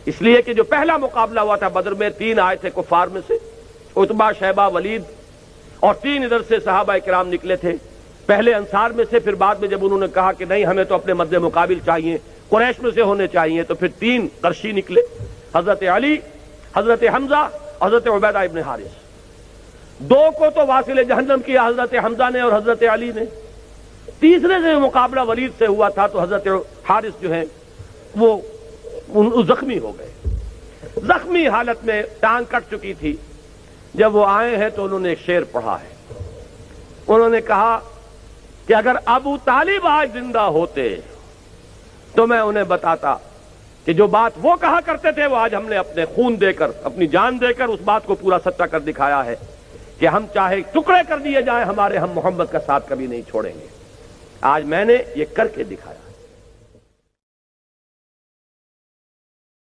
اس لیے کہ جو پہلا مقابلہ ہوا تھا بدر میں 3 آئے تھے کفار میں سے، عتبہ، شیبہ، ولید، اور 3 ادھر سے صحابہ کرام نکلے تھے، پہلے انصار میں سے، پھر بعد میں جب انہوں نے کہا کہ نہیں ہمیں تو اپنے مد مقابل چاہیے، قریش میں سے ہونے چاہیے، تو پھر 3 قرشی نکلے، حضرت علی، حضرت حمزہ، حضرت عبیدہ ابن حارث۔ 2 کو تو واصل جہنم کیا حضرت حمزہ نے اور حضرت علی نے، تیسرے سے مقابلہ ولید سے ہوا تھا تو حضرت حارث جو ہیں وہ زخمی ہو گئے، زخمی حالت میں ٹانگ کٹ چکی تھی۔ جب وہ آئے ہیں تو انہوں نے ایک شعر پڑھا ہے، انہوں نے کہا کہ اگر ابو طالب آج زندہ ہوتے تو میں انہیں بتاتا کہ جو بات وہ کہا کرتے تھے وہ آج ہم نے اپنے خون دے کر، اپنی جان دے کر اس بات کو پورا سچا کر دکھایا ہے کہ ہم چاہے ٹکڑے کر دیے جائیں ہمارے، ہم محمد کا ساتھ کبھی نہیں چھوڑیں گے۔ آج میں نے یہ کر کے دکھایا۔